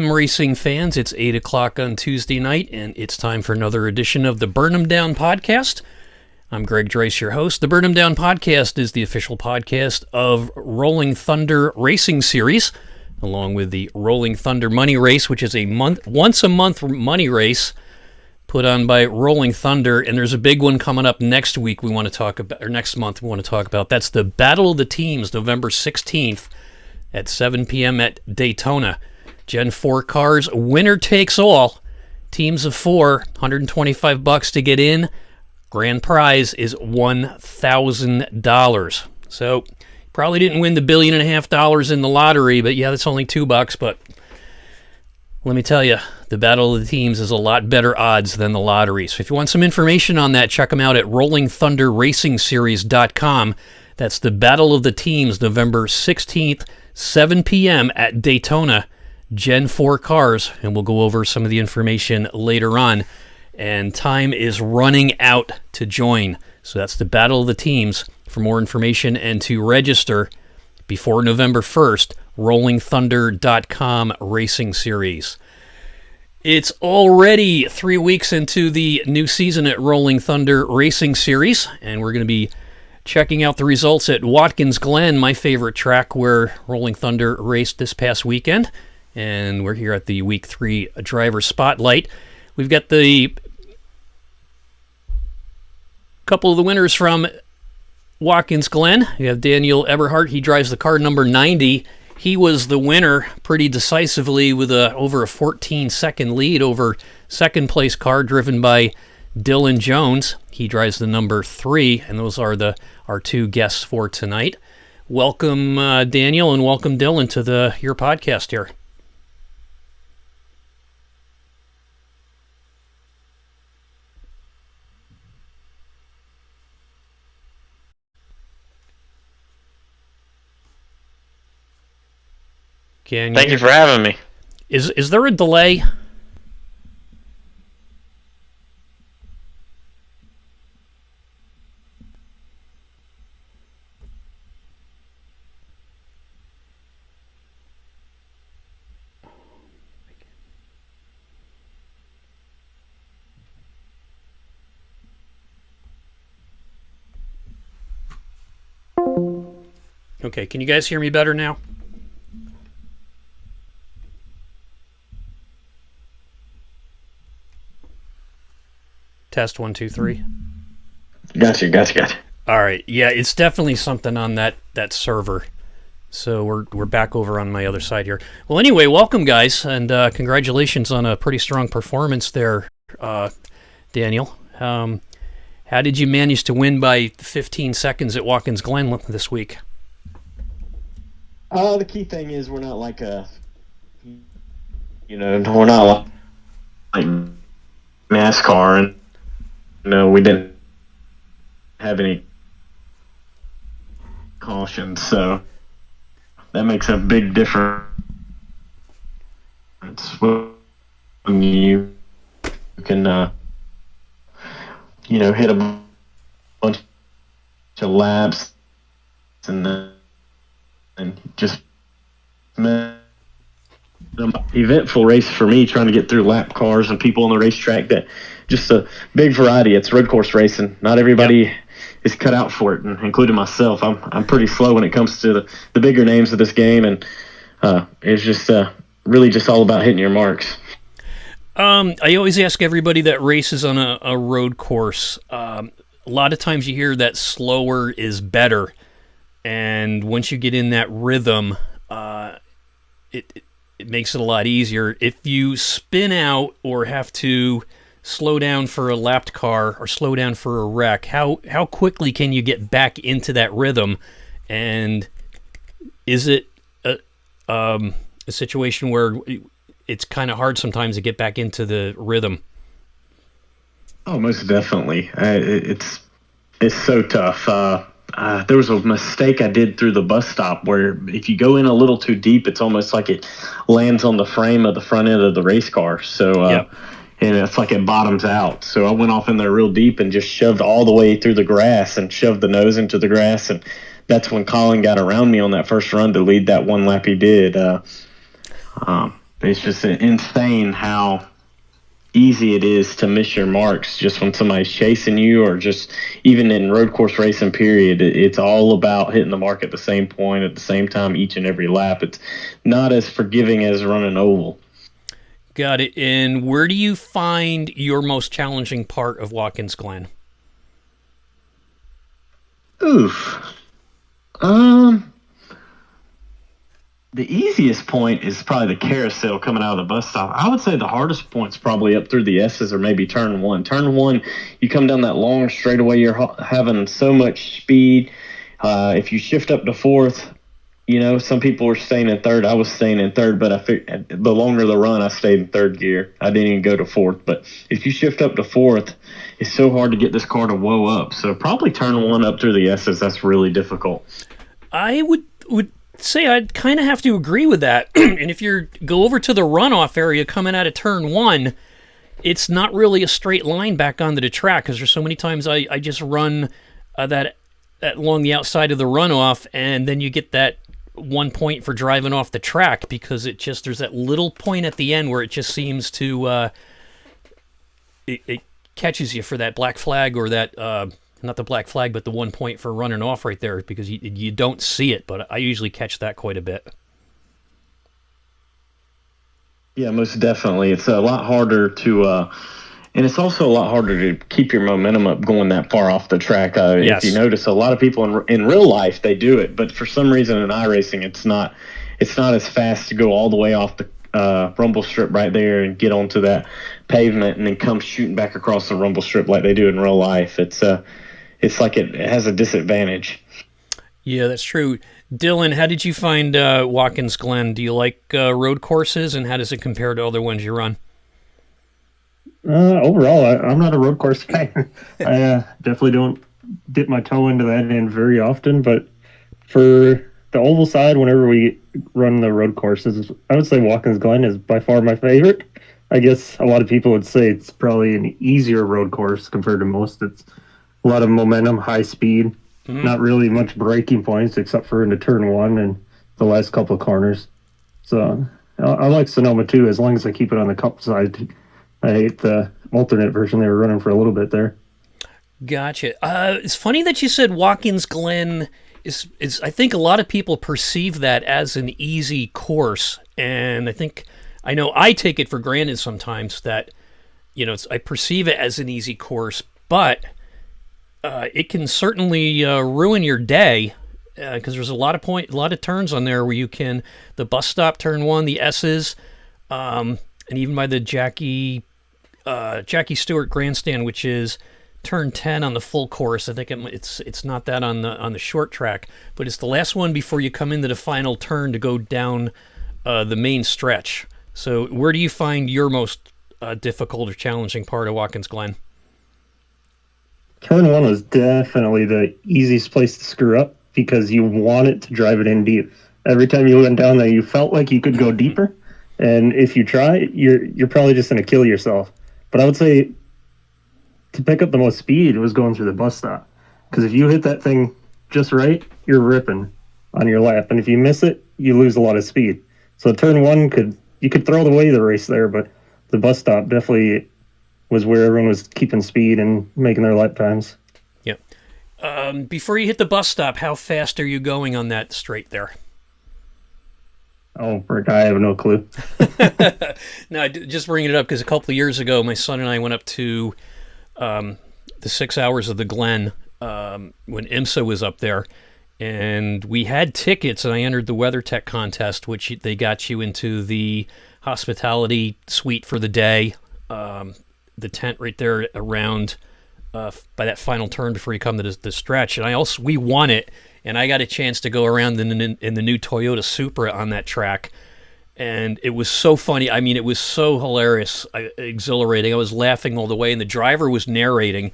Racing fans, it's 8 o'clock on Tuesday night, and it's time for another edition of the Burn 'Em Down Podcast. I'm Greg Dreiss, your host. The Burn 'Em Down Podcast is the official podcast of Rolling Thunder Racing Series, along with the Rolling Thunder Money Race, which is a once-a-month money race put on by Rolling Thunder, and there's a big one coming up next week we want to talk about, or next month we want to talk about. That's the Battle of the Teams, November 16th at 7 p.m. at Daytona. Gen 4 cars, winner takes all. Teams of four, $125 to get in. Grand prize is $1,000. So, probably didn't win the $1.5 billion in the lottery, but yeah, that's only $2. But let me tell you, the Battle of the Teams is a lot better odds than the lottery. So if you want some information on that, check them out at rollingthunderracingseries.com. That's the Battle of the Teams, November 16th, 7 p.m. at Daytona. Gen 4 cars, and we'll go over some of the information later on. And time is running out to join. So that's the Battle of the Teams. For more information and to register before November 1st, rollingthunder.com Racing Series. It's already 3 weeks into the new season at Rolling Thunder Racing Series, and we're going to be checking out the results at Watkins Glen, my favorite track where Rolling Thunder raced this past weekend. And we're here at the Week 3 Driver Spotlight. We've got the couple of the winners from Watkins Glen. We have Daniel Eberhardt. He drives the car number 90. He was the winner pretty decisively with over a 14-second lead over second-place car driven by Dylan Jones. He drives the number 3, and those are our two guests for tonight. Welcome, Daniel, and welcome, Dylan, to your podcast here. Thank you for having me. Is there a delay? Okay, can you guys hear me better now? Test 1, 2, 3. Gotcha. All right. Yeah, it's definitely something on that server. So we're back over on my other side here. Well, anyway, welcome, guys, and congratulations on a pretty strong performance there, Daniel. How did you manage to win by 15 seconds at Watkins Glen this week? The key thing is we're not like we're not like NASCAR, and we didn't have any cautions, so that makes a big difference when you can hit a bunch of laps and then just eventful race for me, trying to get through lap cars and people on the racetrack. That just a big variety. It's road course racing. Not everybody is cut out for it, and including myself. I'm pretty slow when it comes to the bigger names of this game, and it's just really just all about hitting your marks. I always ask everybody that races on a road course. A lot of times you hear that slower is better, and once you get in that rhythm, it makes it a lot easier. If you spin out or have to slow down for a lapped car or slow down for a wreck, how quickly can you get back into that rhythm? And is it a situation where it's kind of hard sometimes to get back into the rhythm? Oh, most definitely. It's so tough. There was a mistake I did through the bus stop where if you go in a little too deep, it's almost like it lands on the frame of the front end of the race car. So, Yep. And it's like it bottoms out. So I went off in there real deep and just shoved all the way through the grass and shoved the nose into the grass. And that's when Colin got around me on that first run to lead that one lap he did. It's just insane how easy it is to miss your marks just when somebody's chasing you, or just even in road course racing period. It's all about hitting the mark at the same point at the same time each and every lap. It's not as forgiving as running oval. Got it. And where do you find your most challenging part of Watkins Glen? Oof. The easiest point is probably the carousel coming out of the bus stop. I would say the hardest point's probably up through the S's, or maybe turn one. Turn one, you come down that long straightaway, you're having so much speed. If you shift up to fourth, some people were staying in third. I was staying in third, but the longer the run, I stayed in third gear. I didn't even go to fourth. But if you shift up to fourth, it's so hard to get this car to whoa up. So probably turn one up through the S's. That's really difficult. I would say I'd kind of have to agree with that. And if you go over to the runoff area coming out of turn one, it's not really a straight line back onto the track, because there's so many times I just run that along the outside of the runoff, and then you get that 1 point for driving off the track, because there's that little point at the end where it just seems to it catches you for that black flag, or that not the black flag, but the 1 point for running off right there, because you don't see it, but I usually catch that quite a bit. Yeah, most definitely. It's a lot harder to, and it's also a lot harder to keep your momentum up going that far off the track. Yes. If you notice, a lot of people in real life, they do it, but for some reason in iRacing, it's not as fast to go all the way off the rumble strip right there and get onto that pavement and then come shooting back across the rumble strip like they do in real life. It's like it has a disadvantage. Yeah, that's true. Dylan, how did you find Watkins Glen? Do you like road courses, and how does it compare to other ones you run? Overall, I'm not a road course guy. I definitely don't dip my toe into that end very often, but for the oval side, whenever we run the road courses, I would say Watkins Glen is by far my favorite. I guess a lot of people would say it's probably an easier road course compared to most. It's a lot of momentum, high speed, not really much braking points except for into turn one and the last couple of corners. So I like Sonoma too, as long as I keep it on the cup side. I hate the alternate version they were running for a little bit there. Gotcha. It's funny that you said Watkins Glen is. I think a lot of people perceive that as an easy course, and I know I take it for granted sometimes that I perceive it as an easy course, but it can certainly ruin your day, because there's a lot of turns on there where you can, the bus stop, turn one, the S's, and even by the Jackie Stewart grandstand, which is turn 10 on the full course. I think it's not that on the short track, but it's the last one before you come into the final turn to go down the main stretch. So where do you find your most difficult or challenging part of Watkins Glen? Turn one was definitely the easiest place to screw up, because you wanted to drive it in deep. Every time you went down there, you felt like you could go deeper, and if you try, you're probably just going to kill yourself. But I would say to pick up the most speed was going through the bus stop, because if you hit that thing just right, you're ripping on your lap, and if you miss it, you lose a lot of speed. So turn one you could throw away the race there, but the bus stop definitely was where everyone was keeping speed and making their lap times. Yep. Before you hit the bus stop, how fast are you going on that straight there? Oh, Rick, I have no clue. No, just bringing it up because a couple of years ago, my son and I went up to the 6 hours of the Glen when IMSA was up there, and we had tickets, and I entered the WeatherTech contest, which they got you into the hospitality suite for the day, the tent right there around by that final turn before you come to the stretch. And we won it, and I got a chance to go around in the new Toyota Supra on that track, and it was so funny. I mean, it was so hilarious, exhilarating. I was laughing all the way, and the driver was narrating.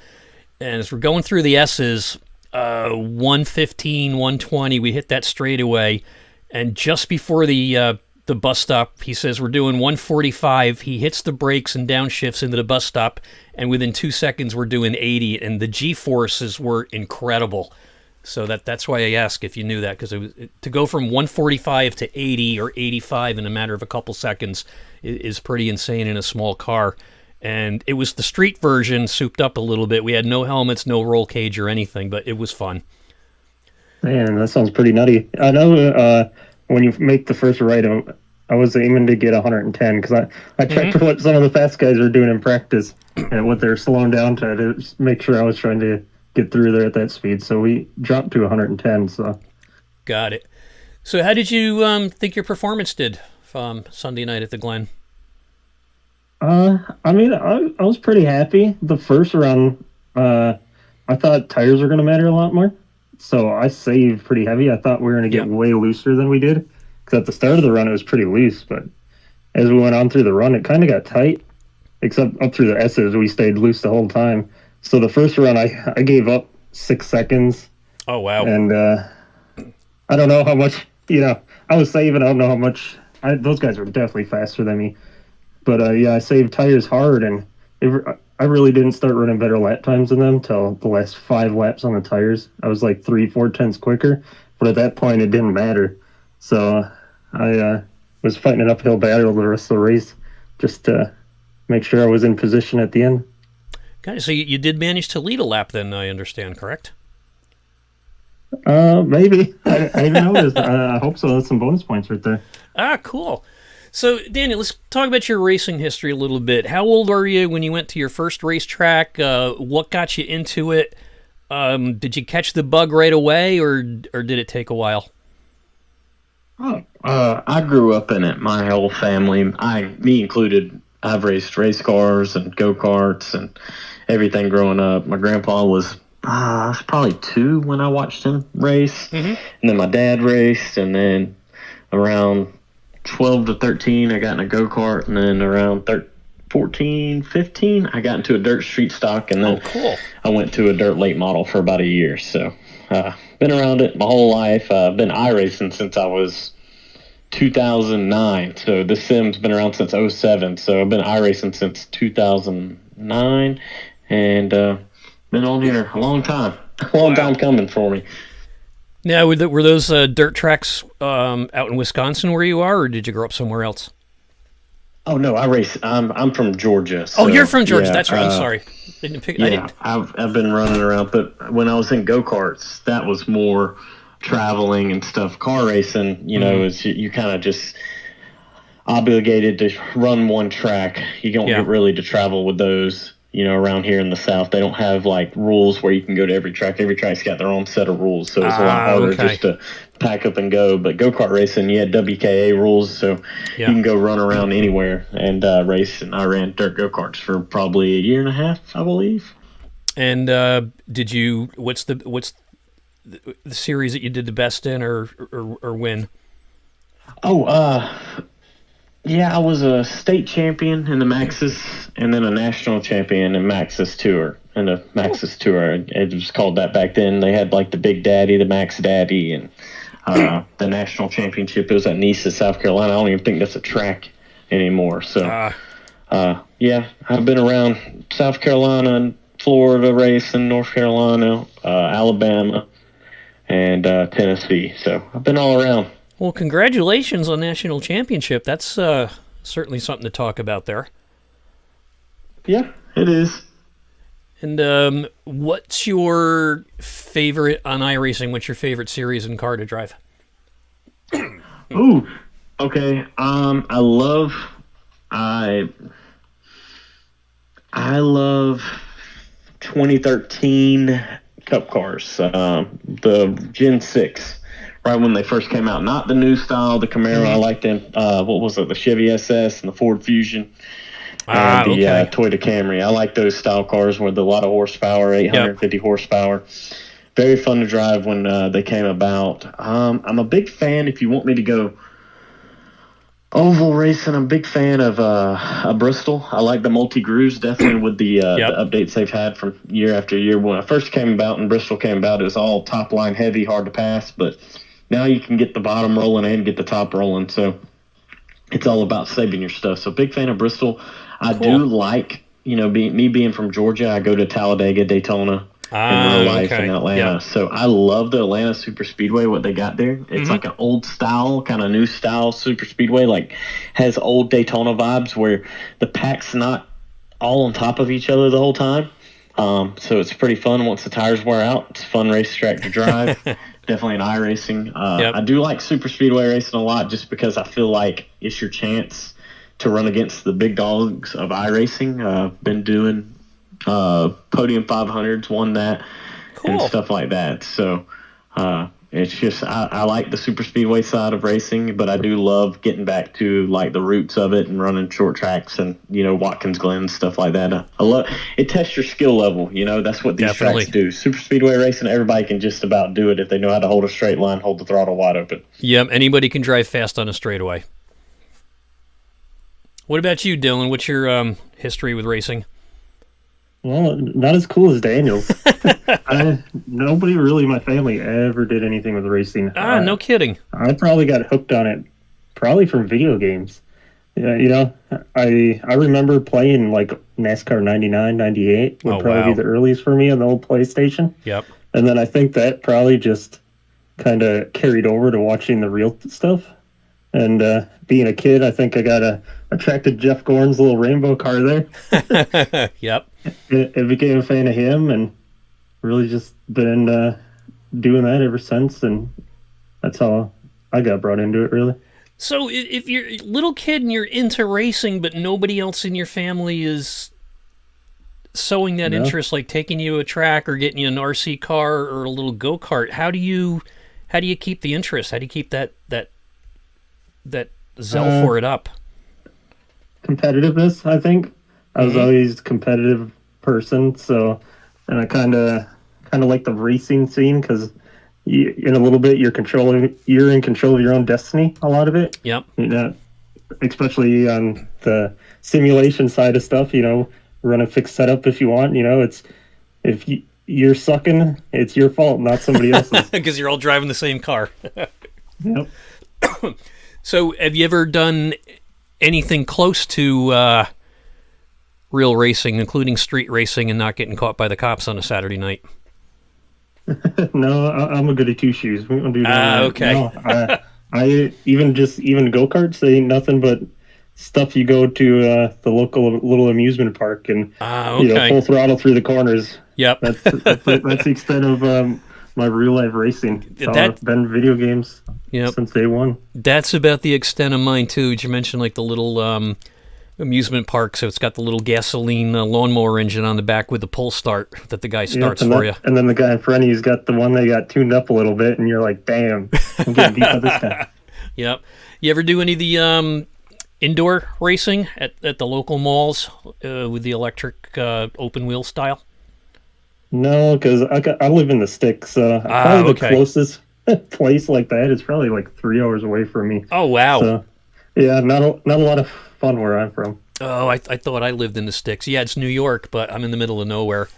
And as we're going through the S's, 115, 120, we hit that straightaway, and just before the bus stop, he says we're doing 145. He hits the brakes and downshifts into the bus stop, and within 2 seconds we're doing 80, and the G-forces were incredible. So that's why I asked if you knew that, because to go from 145 to 80 or 85 in a matter of a couple seconds is pretty insane in a small car. And it was the street version, souped up a little bit. We had no helmets, no roll cage or anything, but it was fun. Man, that sounds pretty nutty. I know when you make the first right, I was aiming to get 110 because I checked what some of the fast guys are doing in practice and what they're slowing down to make sure I was trying to get through there at that speed. So we dropped to 110. So got it. So how did you think your performance did Sunday night at the Glen? I mean, I was pretty happy. The first round, I thought tires were going to matter a lot more. So I saved pretty heavy. I thought we were going to get way looser than we did. Because at the start of the run, it was pretty loose. But as we went on through the run, it kind of got tight. Except up through the S's, we stayed loose the whole time. So the first run, I gave up 6 seconds. Oh, wow. And I don't know how much, I was saving. I don't know how much. Those guys were definitely faster than me. But, I saved tires hard, and I really didn't start running better lap times than them until the last 5 laps on the tires. I was like 3-4 tenths quicker, but at that point, it didn't matter. So I was fighting an uphill battle the rest of the race just to make sure I was in position at the end. Okay, so you did manage to lead a lap then, I understand, correct? Maybe. I didn't notice. I hope so. That's some bonus points right there. Ah, cool. So, Daniel, let's talk about your racing history a little bit. How old are you when you went to your first racetrack? What got you into it? Did you catch the bug right away, or did it take a while? I grew up in it. My whole family, me included, I've raced race cars and go-karts and everything growing up. My grandpa was probably 2 when I watched him race. And then my dad raced, and then around 12 to 13, I got in a go-kart, and then around 14, 15, I got into a dirt street stock, and then cool. I went to a dirt late model for about a year. So been around it my whole life. I've been iRacing since I was 2009. So the Sim's been around since 07. So I've been iRacing since 2009, and been on here a long time. A long time coming for me. Now, were those dirt tracks out in Wisconsin where you are, or did you grow up somewhere else? Oh no, I race. I'm from Georgia. So, you're from Georgia. Yeah, That's right. I'm sorry. I've been running around, but when I was in go-karts, that was more traveling and stuff. Car racing, is you kind of just obligated to run one track. You don't get really to travel with those. Around here in the South, they don't have like rules where you can go to every track. Every track's got their own set of rules, so it's a lot harder just to pack up and go. But go-kart racing, you had WKA rules, so you can go run around anywhere and race. And I ran dirt go-karts for probably a year and a half, I believe. And what's the series that you did the best in, or win? Yeah, I was a state champion in the Maxxis, and then a national champion in Maxxis Tour. And the Maxxis Tour, it was called that back then. They had like the Big Daddy, the Max Daddy, and the national championship. It was at Nisa, South Carolina. I don't even think that's a track anymore. So, I've been around South Carolina and Florida racing, North Carolina, Alabama, and Tennessee. So I've been all around. Well, congratulations on national championship. That's certainly something to talk about there. Yeah, it is. And what's your favorite on iRacing? What's your favorite series and car to drive? Ooh, okay. I love 2013 Cup cars, the Gen 6. Right when they first came out, not the new style, the Camaro. I liked them. What was it? The Chevy SS and the Ford Fusion, and the Toyota Camry. I like those style cars with a lot of horsepower, 850 horsepower. Very fun to drive when they came about. I'm a big fan. If you want me to go oval racing, I'm a big fan of a Bristol. I like the multi-grooves, definitely with the updates they've had from year after year. When I first came about and Bristol came about, it was all top line heavy, hard to pass, but now you can get the bottom rolling and get the top rolling, so it's all about saving your stuff. So big fan of Bristol. I do like, being from Georgia, I go to Talladega, Daytona. in real life Okay. in Atlanta. Yeah. So I love the Atlanta Super Speedway, what they got there. It's Mhm. like an old style, kind of new style Super Speedway, like has old Daytona vibes where the pack's not all on top of each other the whole time. So it's pretty fun once the tires wear out. It's a fun racetrack to drive. Definitely an iRacing. Yep. I do like super speedway racing a lot just because I feel like it's your chance to run against the big dogs of iRacing. Been doing Podium 500s, won that, and Cool. stuff like that. So it's just I like the super speedway side of racing, but I do love getting back to like the roots of it and running short tracks and Watkins Glen and stuff like that. I love it. Tests your skill level. That's what these Definitely. tracks do. Super speedway racing, everybody can just about do it if they know how to hold a straight line, hold the throttle wide open. Yep. Anybody can drive fast on a straightaway. What about you, Dylan? What's your history with racing? Well, not as cool as Daniel. Nobody really in my family ever did anything with racing. No kidding. I probably got hooked on it probably from video games. Yeah, I remember playing like NASCAR 99, 98 would Oh, probably wow. be the earliest for me on the old PlayStation. Yep. And then I think that probably just kind of carried over to watching the real stuff. And being a kid, I think I got attracted to Jeff Gordon's little rainbow car there. Yep. It became a fan of him and really just been doing that ever since. And that's how I got brought into it, really. So if you're a little kid and you're into racing, but nobody else in your family is sowing that No. interest, like taking you to a track or getting you an RC car or a little go-kart, how do you keep the interest? How do you keep that zeal for it up? Competitiveness, I think. I was always a competitive person, so, and I kind of like the racing scene because in a little bit you're in control of your own destiny. A lot of it, Yep. Especially on the simulation side of stuff. Run a fixed setup if you want. It's if you're sucking, it's your fault, not somebody else's. Because you're all driving the same car. Yep. So have you ever done anything close to real racing, including street racing, and not getting caught by the cops on a Saturday night? No, I'm a goody two shoes. We don't do that. Okay. No, I even go karts. They ain't nothing but stuff you go to the local little amusement park and Okay. full throttle through the corners. Yep. That's the extent of my real life racing. It's That- been video games Yep. since day one. That's about the extent of mine too. You mentioned like the little amusement park, so it's got the little gasoline lawnmower engine on the back with the pull start that the guy starts and for you. And then the guy in front of you's got the one they got tuned up a little bit, and you're like, damn, I'm getting beat by this guy. Yep. You ever do any of the indoor racing at the local malls with the electric open wheel style? No, because I live in the sticks, so probably the okay. closest place like that is probably like 3 hours away from me. Oh wow. So, yeah, not a lot of fun where I'm from. Oh, I thought I lived in the sticks. Yeah, it's New York, but I'm in the middle of nowhere.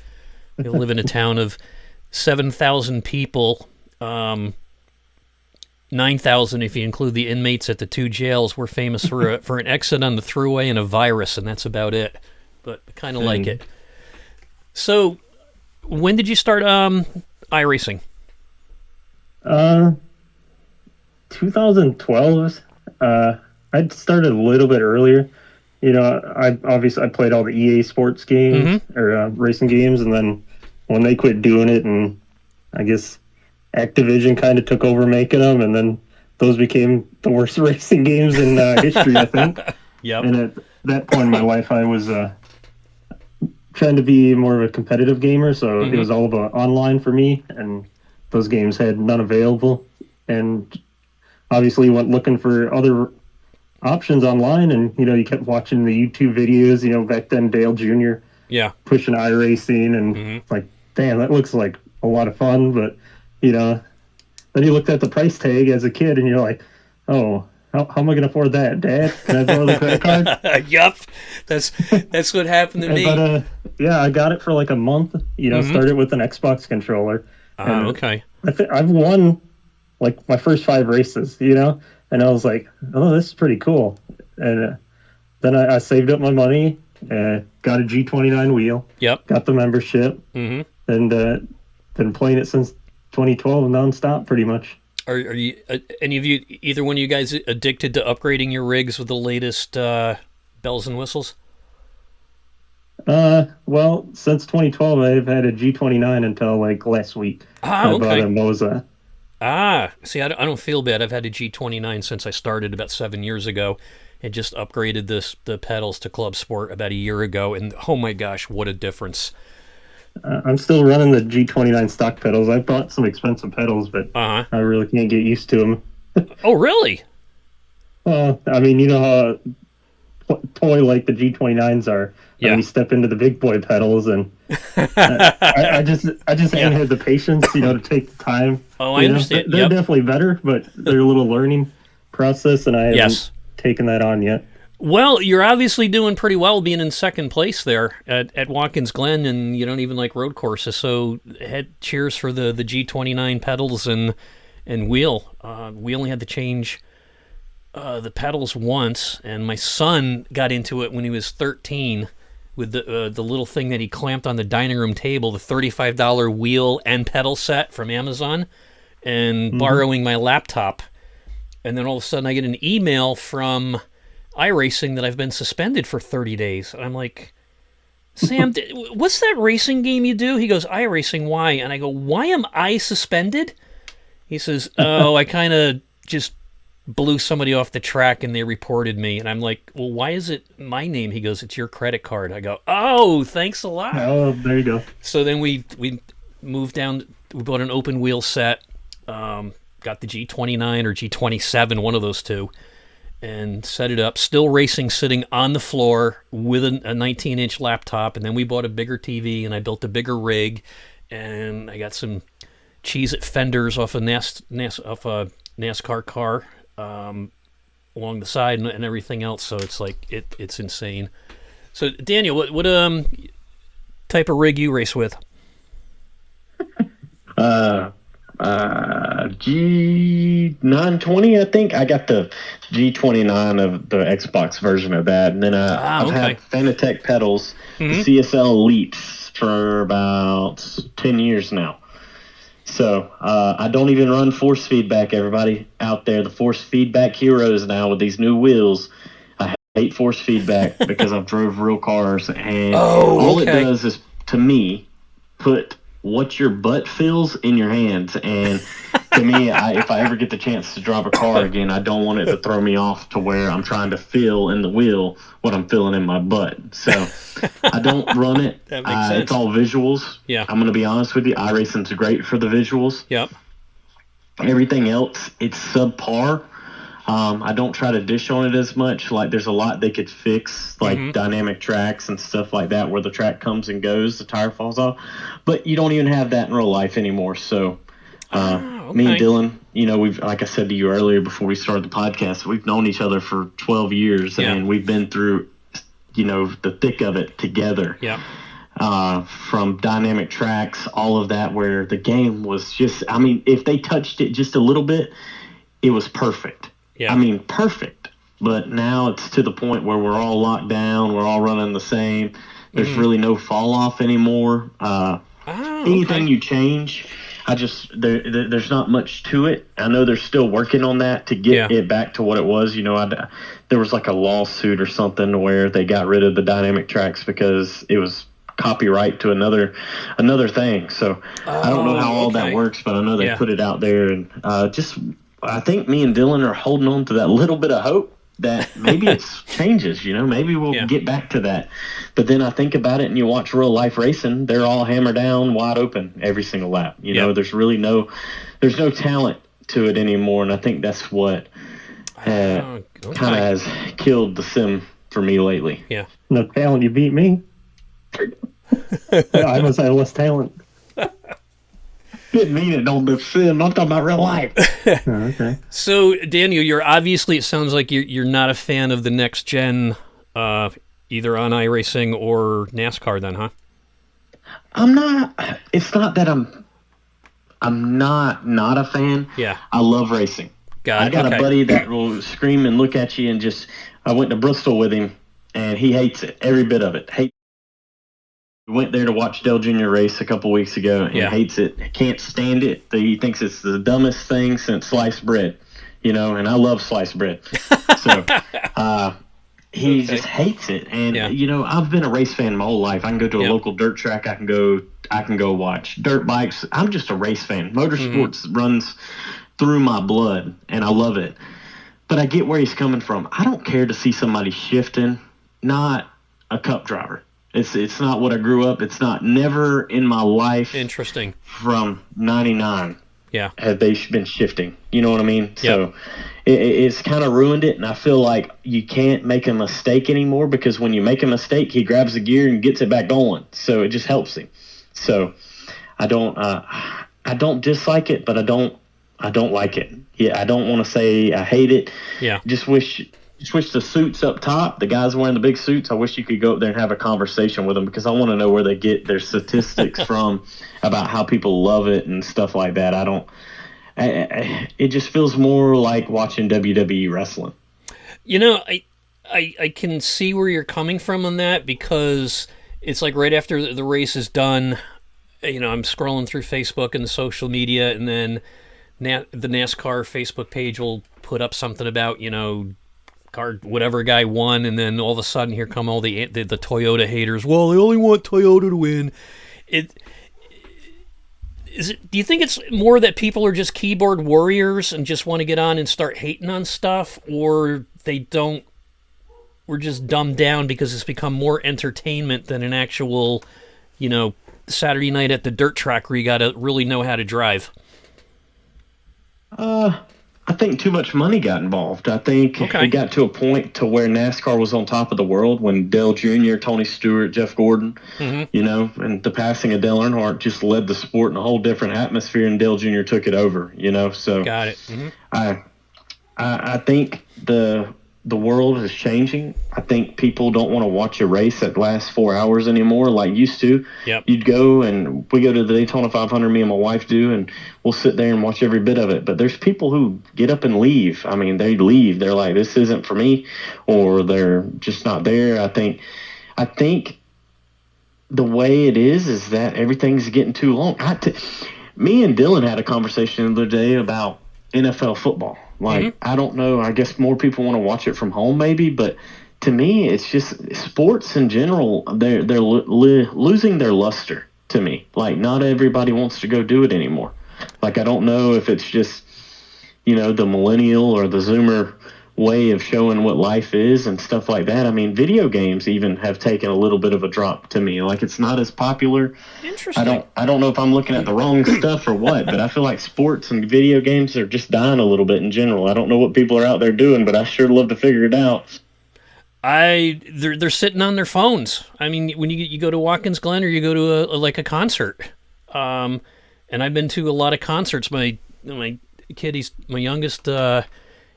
I live in a town of 7,000 people. 9,000 if you include the inmates at the two jails. We're famous for an exit on the thruway and a virus, and that's about it. But I kind of like it. So, when did you start iRacing? 2012. I started a little bit earlier. I played all the EA Sports games or racing games, and then when they quit doing it, and I guess Activision kind of took over making them, and then those became the worst racing games in history, I think. Yep. And at that point in my life, I was trying to be more of a competitive gamer, so it was all about online for me, and those games had none available. And obviously went looking for other options online, and you kept watching the YouTube videos. Back then Dale Jr. Yeah. pushing iRacing, and it's like, damn, that looks like a lot of fun. But then you looked at the price tag as a kid, and you're like, oh, how am I going to afford that, Dad? Can I borrow the credit card? Yup. That's what happened to me. But yeah, I got it for like a month. Started with an Xbox controller. And Okay. I've won like my first 5 races, and I was like, oh, this is pretty cool. And then I saved up my money and got a G29 wheel, Yep. got the membership, and been playing it since 2012 nonstop, pretty much. Are you any of you, either one of you guys, addicted to upgrading your rigs with the latest bells and whistles? Well, since 2012, I've had a G29 until like last week. Ah, I bought okay. a Moza. See, I don't feel bad. I've had a G29 since I started about 7 years ago, and just upgraded the pedals to Club Sport about a year ago, and oh my gosh, what a difference! I'm still running the G29 stock pedals. I bought some expensive pedals, but Uh huh. I really can't get used to them. Oh, really? Well, I mean, you know how toy like the G29s are. Yeah. And you step into the big boy pedals, and I just ain't had the patience, to take the time. Oh, I understand. They're Yep. definitely better, but they're a little learning process, and I haven't Yes. taken that on yet. Well, you're obviously doing pretty well, being in second place there at Watkins Glen, and you don't even like road courses. So, cheers for the G29 pedals and wheel. We only had to change the pedals once, and my son got into it when he was 13 with the little thing that he clamped on the dining room table, the $35 wheel and pedal set from Amazon, and borrowing my laptop. And then all of a sudden I get an email from iRacing that I've been suspended for 30 days. And I'm like, Sam, what's that racing game you do? He goes, iRacing, why? And I go, why am I suspended? He says, oh, I kind of just blew somebody off the track and they reported me. And I'm like, well, why is it my name? He goes, it's your credit card. I go, oh, thanks a lot. Oh, there you go. So then we moved down, we bought an open wheel set, got the G29 or G27, one of those two, and set it up, still racing, sitting on the floor with a 19-inch laptop. And then we bought a bigger TV, and I built a bigger rig, and I got some Cheez-It fenders off a NASCAR car along the side and everything else. So it's like it's insane. So Daniel, what type of rig you race with? G920, I think. I got the G29 of the Xbox version of that, and then I've had Fanatec pedals, the CSL Elites, for about 10 years now. So I don't even run force feedback. Everybody out there, the force feedback heroes now with these new wheels. I hate force feedback because I've drove real cars, and all it does is, to me, put what your butt feels in your hands. And to me, if I ever get the chance to drive a car again, I don't want it to throw me off to where I'm trying to feel in the wheel what I'm feeling in my butt. So I don't run it. That makes sense. It's all visuals. Yeah. I'm going to be honest with you. iRacing's great for the visuals. Yep. Everything else, it's subpar. I don't try to dish on it as much. Like, there's a lot they could fix, like dynamic tracks and stuff like that, where the track comes and goes, the tire falls off. But you don't even have that in real life anymore. So me and Dylan, we've, like I said to you earlier before we started the podcast, we've known each other for 12 years, and we've been through, the thick of it together. Yeah. From dynamic tracks, all of that, where the game was just, if they touched it just a little bit, it was perfect. Yeah. Perfect. But now it's to the point where we're all locked down. We're all running the same. There's really no fall off anymore. Anything you change, there's not much to it. I know they're still working on that to get it back to what it was. There was like a lawsuit or something where they got rid of the dynamic tracks because it was copyright to another thing. So I don't know how all that works, but I know they put it out there, and I think me and Dylan are holding on to that little bit of hope that maybe it changes, maybe we'll get back to that. But then I think about it, and you watch real life racing, they're all hammered down wide open every single lap. There's really there's no talent to it anymore. And I think that's what kind of has killed the sim for me lately. Yeah. No talent, you beat me. I must have less talent. Didn't mean it on the sim. I'm talking about real life. Okay. So, Daniel, you're obviously, it sounds like you're not a fan of the next gen, either on iRacing or NASCAR then, huh? I'm not. It's not that I'm not a fan. Yeah. I love racing. I got a buddy that will scream and look at you and just, I went to Bristol with him, and he hates it, every bit of it. We went there to watch Dale Jr. race a couple weeks ago and hates it. Can't stand it. He thinks it's the dumbest thing since sliced bread, and I love sliced bread. So he just hates it. And, I've been a race fan my whole life. I can go to a local dirt track. I can go watch dirt bikes. I'm just a race fan. Motorsports runs through my blood, and I love it. But I get where he's coming from. I don't care to see somebody shifting, not a cup driver. It's not what I grew up. It's not never in my life. Interesting. From 99. Yeah. Have they been shifting? You know what I mean? So it's kind of ruined it. And I feel like you can't make a mistake anymore, because when you make a mistake, he grabs the gear and gets it back going. So it just helps him. So I don't dislike it, but I don't like it. Yeah. I don't want to say I hate it. Yeah. Just wish the suits up top, the guys wearing the big suits, I wish you could go up there and have a conversation with them, because I want to know where they get their statistics from about how people love it and stuff like that. It just feels more like watching WWE wrestling. I can see where you're coming from on that, because it's like right after the race is done, I'm scrolling through Facebook and the social media, and then the NASCAR Facebook page will put up something about, whatever guy won, and then all of a sudden here come all the Toyota haters. Well, they only want Toyota to win. Do you think it's more that people are just keyboard warriors and just want to get on and start hating on stuff, or we're just dumbed down because it's become more entertainment than an actual, Saturday night at the dirt track where you got to really know how to drive? I think too much money got involved. I think it got to a point to where NASCAR was on top of the world when Dale Jr., Tony Stewart, Jeff Gordon, and the passing of Dale Earnhardt just led the sport in a whole different atmosphere, and Dale Jr. took it over, So got it. I think the world is changing. I think people don't want to watch a race that lasts 4 hours anymore like used to. Yep. You'd go, and we go to the Daytona 500, me and my wife do, and we'll sit there and watch every bit of it. But there's people who get up and leave. I mean, they leave. They're like, this isn't for me, or they're just not there. I think the way it is that everything's getting too long. Me and Dylan had a conversation the other day about NFL football. I don't know. I guess more people want to watch it from home, maybe, but to me, it's just sports in general. They're losing their luster to me. Not everybody wants to go do it anymore. I don't know if it's just the millennial or the Zoomer way of showing what life is and stuff like that. I mean, video games even have taken a little bit of a drop to me. It's not as popular. Interesting. I don't know if I'm looking at the wrong stuff or what, but I feel like sports and video games are just dying a little bit in general. I don't know what people are out there doing, but I sure love to figure it out. They're sitting on their phones. I mean, when you go to Watkins Glen or you go to a concert, and I've been to a lot of concerts. My kid, he's my youngest.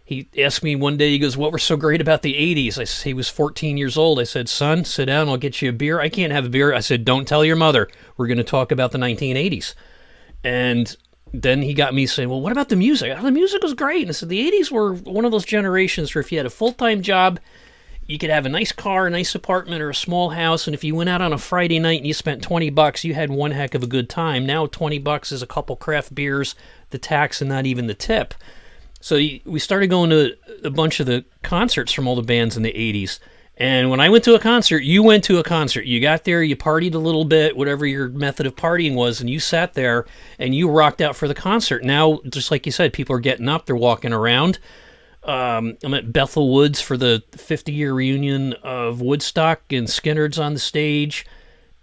He asked me one day, he goes, what was so great about the 80s? He was 14 years old. I said, son, sit down, I'll get you a beer. I can't have a beer. I said, don't tell your mother. We're going to talk about the 1980s. And then he got me saying, well, what about the music? Oh, the music was great. And I said, the 80s were one of those generations where if you had a full-time job, you could have a nice car, a nice apartment, or a small house. And if you went out on a Friday night and you spent $20, you had one heck of a good time. Now $20 is a couple craft beers, the tax, and not even the tip. So we started going to a bunch of the concerts from all the bands in the 80s. And when I went to a concert, you went to a concert. You got there, you partied a little bit, whatever your method of partying was, and you sat there and you rocked out for the concert. Now, just like you said, people are getting up, they're walking around. I'm at Bethel Woods for the 50-year reunion of Woodstock, and Skinner's on the stage.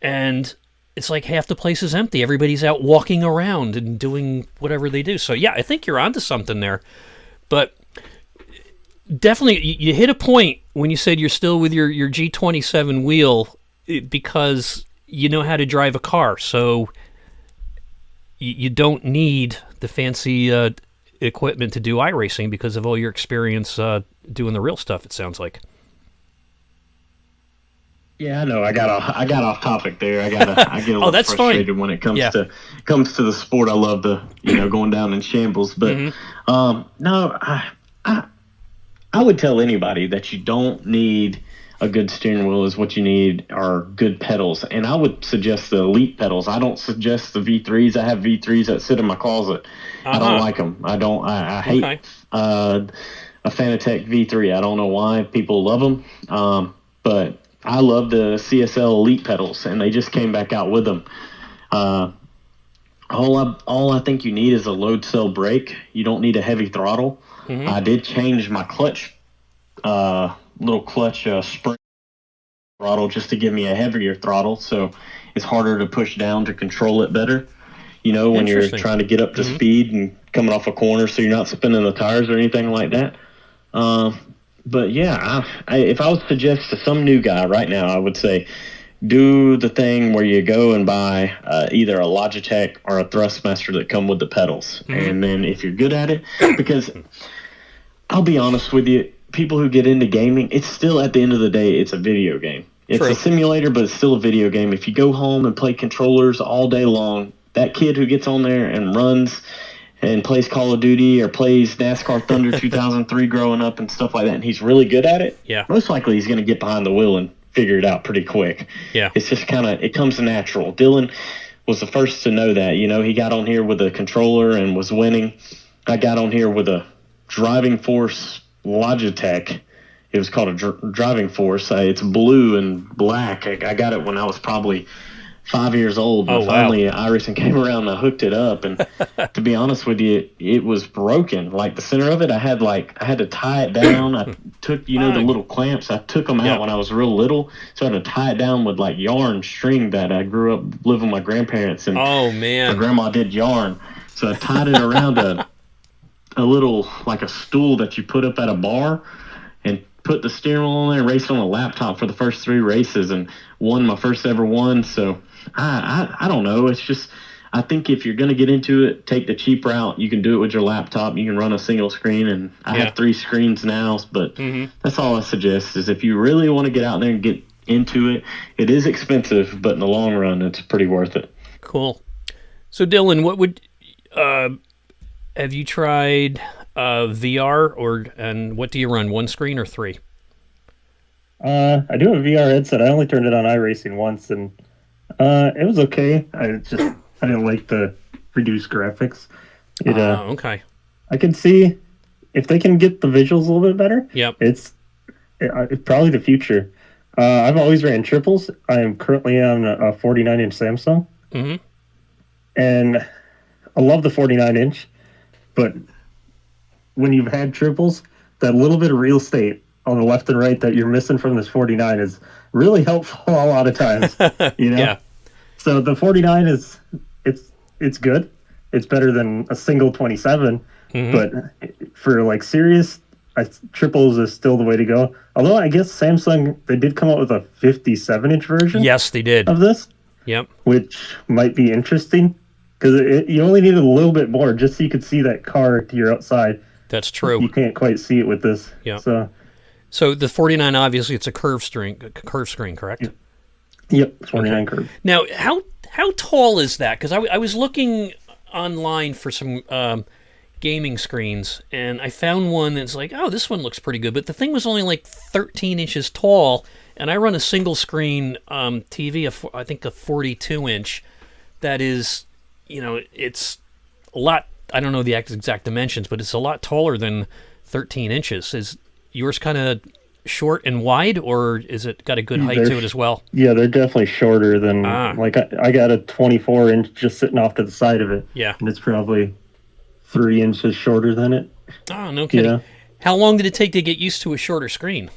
And it's like half the place is empty. Everybody's out walking around and doing whatever they do. So, yeah, I think you're onto something there. But definitely, you hit a point when you said you're still with your G27 wheel because you know how to drive a car. So you don't need the fancy equipment to do iRacing because of all your experience doing the real stuff, it sounds like. Yeah, I know. I got off topic there. I get a little frustrated when it comes to the sport. I love the going down in shambles. But no, I would tell anybody that you don't need a good steering wheel is what you need are good pedals. And I would suggest the Elite pedals. I don't suggest the V3s. I have V3s that sit in my closet. I don't like them. I hate a Fanatec V3. I don't know why people love them. But I love the CSL Elite pedals, and they just came back out with them. All I think you need is a load cell brake. You don't need a heavy throttle. I did change my clutch, little clutch spring throttle just to give me a heavier throttle, so it's harder to push down to control it better. You know, when you're trying to get up to speed and coming off a corner, so you're not spinning the tires or anything like that. But yeah, if I would suggest to some new guy right now, I would say do the thing where you go and buy either a Logitech or a Thrustmaster that come with the pedals. And then if you're good at it, because I'll be honest with you, people who get into gaming, it's still, at the end of the day, it's a video game. It's a simulator, but it's still a video game. If you go home and play controllers all day long, that kid who gets on there and runs and plays Call of Duty or plays NASCAR Thunder 2003 growing up and stuff like that, and he's really good at it, most likely he's going to get behind the wheel and figure it out pretty quick. It's just kind of, it comes natural. Dylan was the first to know that. You know, he got on here with a controller and was winning. I got on here with a Driving Force Logitech. It was called a Driving Force. It's blue and black. I got it when I was probably 5 years old. And finally, iRacing came around and I hooked it up. And to be honest with you, it was broken. Like the center of it, I had to tie it down. I took, the little clamps. I took them out when I was real little. So I had to tie it down with like yarn string that I grew up living with my grandparents. And my grandma did yarn. So I tied it around a little, like a stool that you put up at a bar, and put the steering wheel on there and raced on a laptop for the first 3 races and won my first ever one. So I don't know. It's just, I think if you're going to get into it, take the cheap route. You can do it with your laptop. You can run a single screen, and I have 3 screens now, but that's all I suggest is if you really want to get out there and get into it, it is expensive, but in the long run, it's pretty worth it. Cool. So Dylan, what would, have you tried VR, and what do you run, 1 screen or 3? I do have a VR headset. I only turned it on iRacing once, and it was okay. I didn't like the reduced graphics. Okay. I can see if they can get the visuals a little bit better. It's probably the future. I've always ran triples. I am currently on a 49-inch Samsung, and I love the 49-inch. But when you've had triples, that little bit of real estate on the left and right that you're missing from this 49 is really helpful a lot of times. So the 49 is it's good. It's better than a single 27. But for like serious, triples is still the way to go. Although I guess Samsung, they did come out with a 57-inch version. Yes, they did. Of this. Which might be interesting. Because you only needed a little bit more just so you could see that car to your outside. That's true. You can't quite see it with this. So the 49, obviously, it's a curved screen, correct? Yep, 49 curve. Now, how tall is that? Because I was looking online for some gaming screens, and I found one that's like, oh, this one looks pretty good. But the thing was only like 13 inches tall, and I run a single screen TV, I think a 42-inch. That is, it's a lot, I don't know the exact dimensions, but it's a lot taller than 13 inches. Is yours kind of short and wide, or is it got a good height to it as well? Yeah, they're definitely shorter than, like I got a 24-inch just sitting off to the side of it. And it's probably 3 inches shorter than it. Oh, no kidding. How long did it take to get used to a shorter screen?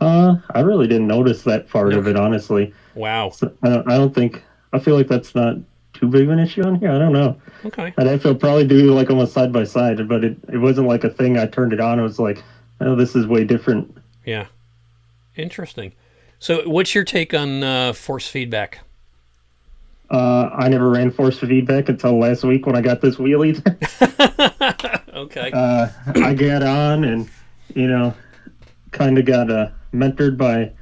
I really didn't notice that part of it, honestly. Wow. So I feel like that's not too big of an issue on here. I don't know. Okay. And I feel probably do like almost side by side, but it wasn't like a thing I turned it on. It was like, oh, this is way different. Yeah. Interesting. So what's your take on force feedback? I never ran force feedback until last week when I got this wheelie. Okay. I got on and, kind of got mentored by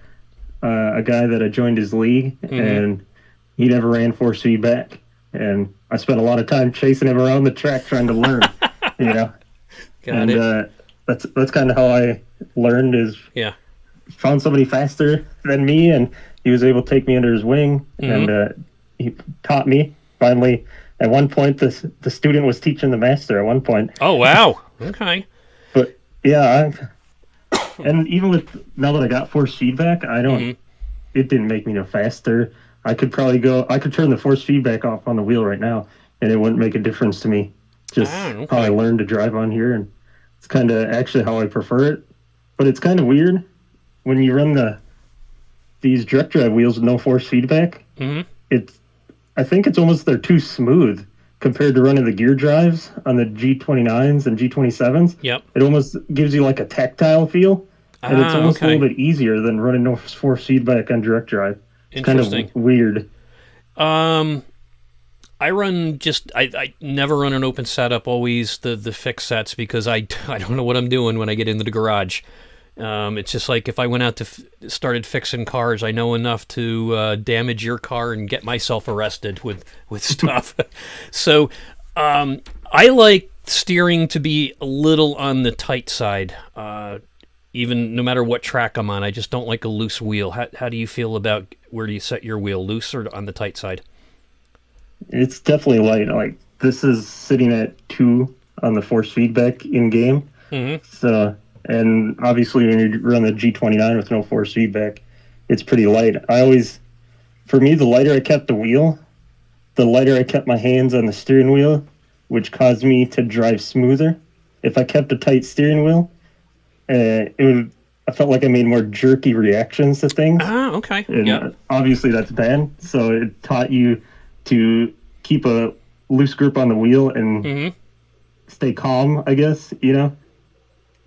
a guy that I joined his league, and he never ran force feedback. And I spent a lot of time chasing him around the track trying to learn, Got it. That's kind of how I learned is found somebody faster than me, and he was able to take me under his wing, and he taught me. Finally, at one point, the student was teaching the master. At one point, Oh, wow. Okay. but yeah, and even with now that I got force feedback, I don't. It didn't make me no faster. I could turn the force feedback off on the wheel right now, and it wouldn't make a difference to me. Just okay. how I learned to drive on here, and it's kind of actually how I prefer it. But it's kind of weird when you run these direct drive wheels with no force feedback. I think it's almost they're too smooth compared to running the gear drives on the G29s and G27s. Yep. It almost gives you like a tactile feel, and it's almost a little bit easier than running no force feedback on direct drive. It's kind of weird. I run I never run an open setup, always the fixed sets, because I don't know what I'm doing when I get into the garage. It's just like if I went out to started fixing cars, I know enough to damage your car and get myself arrested with stuff. So I like steering to be a little on the tight side, even no matter what track I'm on. I just don't like a loose wheel. How do you feel about where do you set your wheel, loose or on the tight side? It's definitely light. Like this is sitting at 2 on the force feedback in game. So. And obviously, when you run the G29 with no force feedback, it's pretty light. For me, the lighter I kept the wheel, the lighter I kept my hands on the steering wheel, which caused me to drive smoother. If I kept a tight steering wheel, I felt like I made more jerky reactions to things. Ah, okay. And obviously, that's bad. So it taught you to keep a loose grip on the wheel and stay calm, I guess,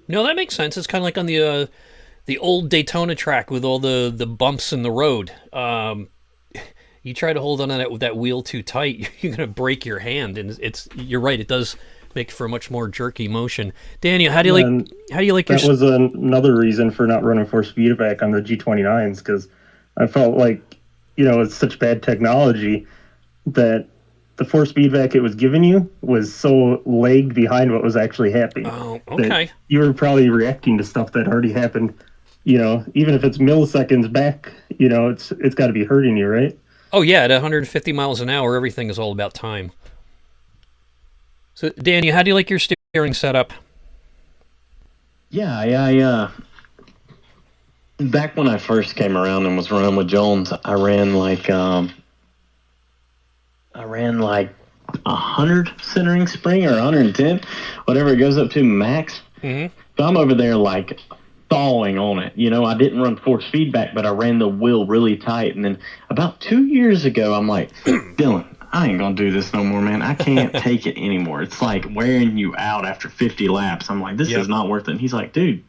No, that makes sense. It's kind of like on the old Daytona track with all the bumps in the road. You try to hold on to that wheel too tight, you're going to break your hand, and you're right. It does make for a much more jerky motion. Daniel, how do you like your? That was another reason for not running force feedback on the G29s, because I felt like it's such bad technology that the force feedback it was giving you was so lagged behind what was actually happening. Oh, okay. You were probably reacting to stuff that already happened. Even if it's milliseconds back, it's got to be hurting you, right? Oh yeah, at 150 miles an hour, everything is all about time. So, Daniel, how do you like your steering setup? Yeah, back when I first came around and was running with Jones, I ran like 100 centering spring or 110, whatever it goes up to max. So I'm over there like thawing on it. I didn't run force feedback, but I ran the wheel really tight. And then about 2 years ago, I'm like, Dylan, I ain't going to do this no more, man. I can't take it anymore. It's like wearing you out after 50 laps. I'm like, this is not worth it. And he's like, dude,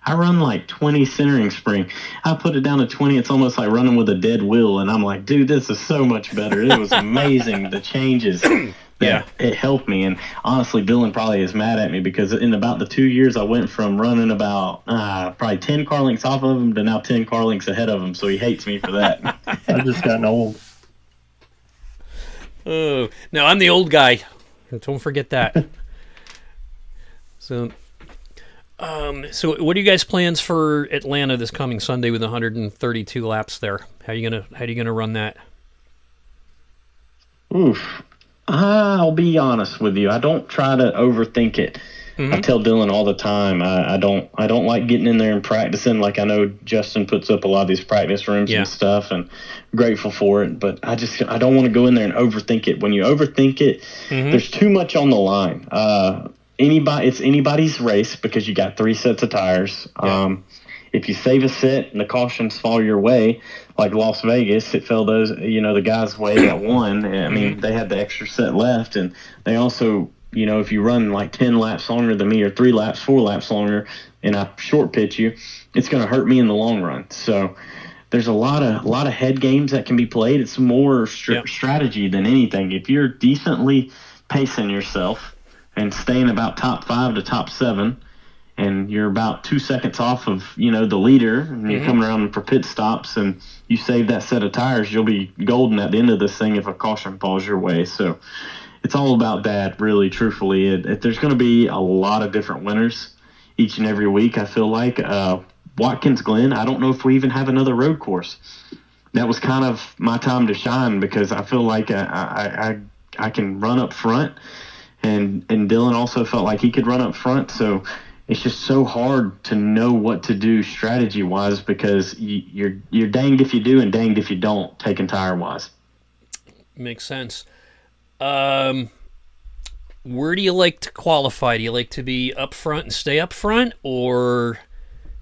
I run like 20 centering spring. I put it down to 20. It's almost like running with a dead wheel. And I'm like, dude, this is so much better. It was amazing. The changes. Yeah. It helped me. And honestly, Dylan probably is mad at me because in about the 2 years, I went from running about probably 10 car lengths off of him to now 10 car lengths ahead of him. So he hates me for that. I've just gotten old. Oh, no, I'm the old guy. Don't forget that. So what are you guys' plans for Atlanta this coming Sunday with 132 laps there? How are you gonna run that? Oof. I'll be honest with you. I don't try to overthink it. I tell Dylan all the time. I don't like getting in there and practicing. Like I know Justin puts up a lot of these practice rooms and stuff, and I'm grateful for it. But I don't want to go in there and overthink it. When you overthink it, there's too much on the line. It's anybody's race because you got 3 sets of tires. If you save a set and the cautions fall your way, like Las Vegas, it fell the guys' way that won. I mean, they had the extra set left, and they also, if you run like 10 laps longer than me or 3 laps, 4 laps longer, and I short pitch you, it's going to hurt me in the long run. So there's a lot of head games that can be played. It's more strategy than anything. If you're decently pacing yourself and staying about top 5 to top 7, and you're about 2 seconds off of, the leader, and you're coming around for pit stops, and you save that set of tires, you'll be golden at the end of this thing if a caution falls your way. So it's all about that, really, truthfully. There's going to be a lot of different winners each and every week, I feel like. Watkins Glen, I don't know if we even have another road course. That was kind of my time to shine because I feel like I can run up front, and Dylan also felt like he could run up front. So it's just so hard to know what to do strategy wise because you're danged if you do and danged if you don't, taking tire wise. Makes sense. Where do you like to qualify? Do you like to be up front and stay up front, or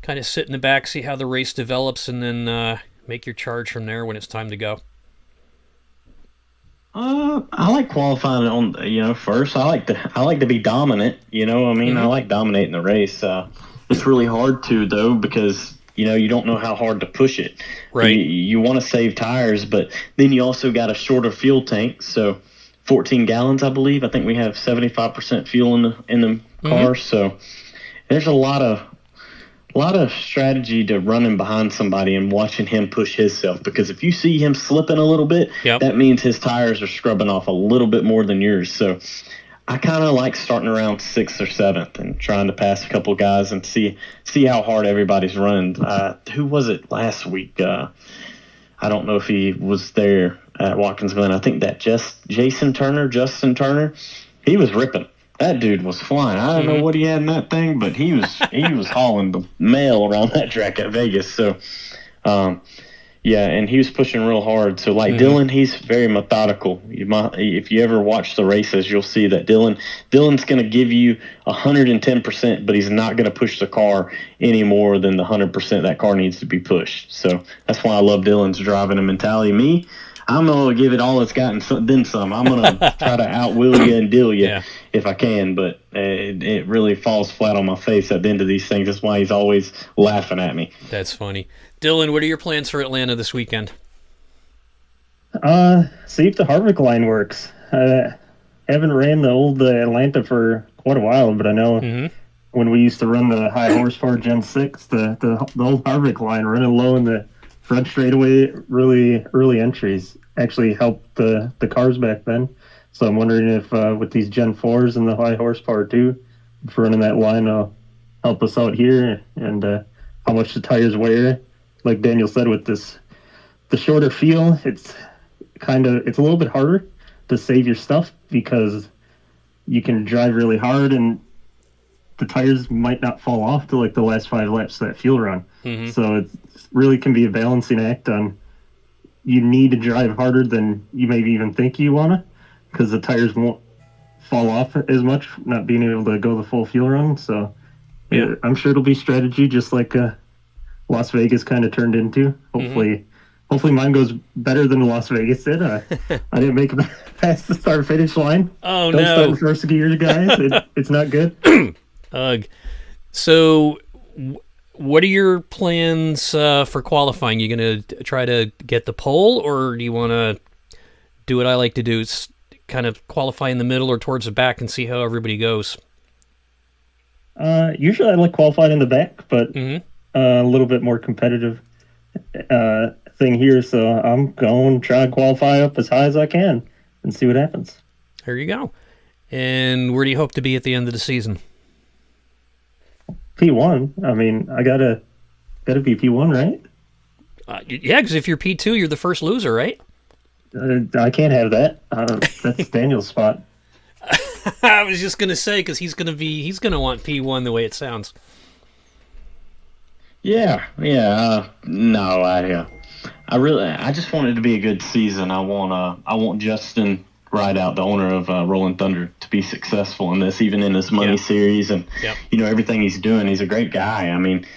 kind of sit in the back, see how the race develops, and then make your charge from there when it's time to go? I like qualifying on first. I like to be dominant. I like dominating the race. It's really hard to though because you don't know how hard to push it. Right. You want to save tires, but then you also got a shorter fuel tank. So 14 gallons, I believe. I think we have 75% fuel in the car. So there's a lot of strategy to running behind somebody and watching him push himself, because if you see him slipping a little bit, that means his tires are scrubbing off a little bit more than yours. So I kind of like starting around 6th or 7th and trying to pass a couple guys and see how hard everybody's running. Who was it last week? I don't know if he was there at Watkins Glen. I think that Justin Turner, he was ripping. That dude was flying. I don't know what he had in that thing, but he was hauling the mail around that track at Vegas. So, and he was pushing real hard. So, like Dylan, he's very methodical. If you ever watch the races, you'll see that Dylan's going to give you 110%, but he's not going to push the car any more than the 100% that car needs to be pushed. So that's why I love Dylan's driving mentality. Me, I'm going to give it all it's got and then some. I'm going to try to outwill you and deal you if I can, but it really falls flat on my face at the end of these things. That's why he's always laughing at me. That's funny. Dylan, what are your plans for Atlanta this weekend? See if the Harvick line works. I haven't ran the old Atlanta for quite a while, but I know when we used to run the high horsepower Gen 6, the old Harvick line running low in the front straightaway, really early entries actually helped the cars back then. So I'm wondering if with these Gen 4s and the high horsepower too, if running that line will help us out here, and how much the tires wear. Like Daniel said, with the shorter feel, it's a little bit harder to save your stuff because you can drive really hard and the tires might not fall off to like the last 5 laps of that fuel run. So it really can be a balancing act on, you need to drive harder than you maybe even think you want to, because the tires won't fall off as much, not being able to go the full fuel run. So I'm sure it'll be strategy, just like Las Vegas kind of turned into. Hopefully mine goes better than Las Vegas did. I didn't make it past the start-finish line. Oh, Don't no. start in first gear, guys. It's not good. Ugh. So what are your plans for qualifying? You going to try to get the pole, or do you want to do what I like to do, is kind of qualify in the middle or towards the back and see how everybody goes? Usually I like qualified in the back, but a little bit more competitive thing here, so I'm going to try to qualify up as high as I can and see what happens. There you go. And where do you hope to be at the end of the season? P1. I mean, I gotta be P1, right? Yeah, because if you're P2, you're the first loser, right? I can't have that. That's Daniel's spot. I was just gonna say, because he's gonna want P1 the way it sounds. Yeah. No, I just want it to be a good season. I want Justin Rideout, the owner of Rolling Thunder, to be successful in this, even in this money series, and everything he's doing. He's a great guy. I mean,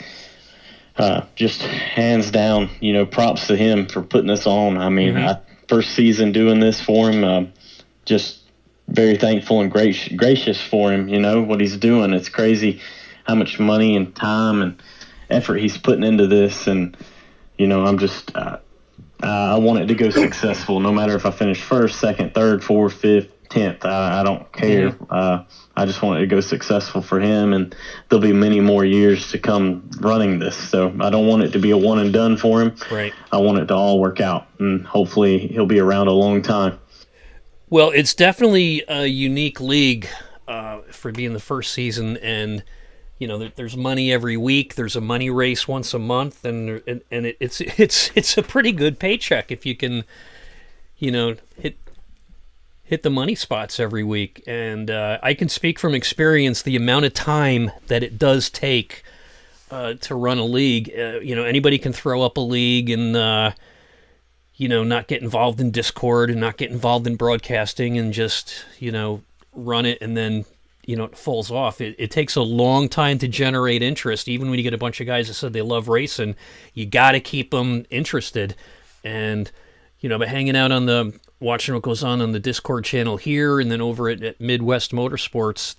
just hands down, props to him for putting this on. I mean, first season doing this for him, just very thankful and gracious for him. What he's doing. It's crazy how much money and time and effort he's putting into this, and I'm just I want it to go successful, no matter if I finish first, second, third, fourth, fifth, 10th. I don't care. I just want it to go successful for him, and there'll be many more years to come running this. So I don't want it to be a one and done for him. Right. I want it to all work out, and hopefully he'll be around a long time. Well, it's definitely a unique league for being the first season, and there's money every week. There's a money race once a month, and it's a pretty good paycheck if you can, hit the money spots every week. And I can speak from experience the amount of time that it does take to run a league. Anybody can throw up a league and not get involved in Discord and not get involved in broadcasting and just run it, and then it falls off. It takes a long time to generate interest. Even when you get a bunch of guys that said they love racing, you got to keep them interested. And by hanging out watching what goes on the Discord channel here, and then over at Midwest Motorsports,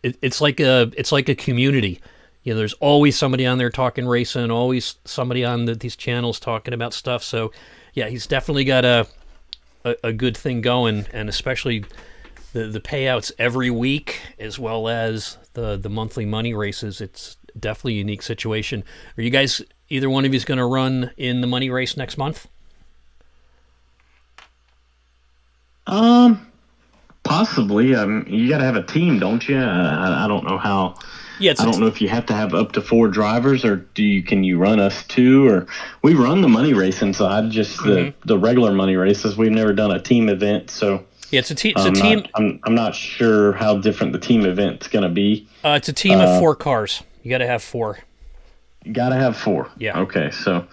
it's like a community. There's always somebody on there talking racing, always somebody on these channels talking about stuff. So yeah, he's definitely got a good thing going, and especially the payouts every week, as well as the monthly money races. It's definitely a unique situation. Are you guys, either one of you, is going to run in the money race next month? Possibly. You got to have a team, don't you? I don't know how. Yeah, I don't know if you have to have up to 4 drivers, or can you run us 2? Or we run the money racing side, just the regular money races. We've never done a team event, so yeah, it's a team. I'm not sure how different the team event's going to be. It's a team of 4 cars. You got to have 4. You got to have 4. Yeah. Okay, so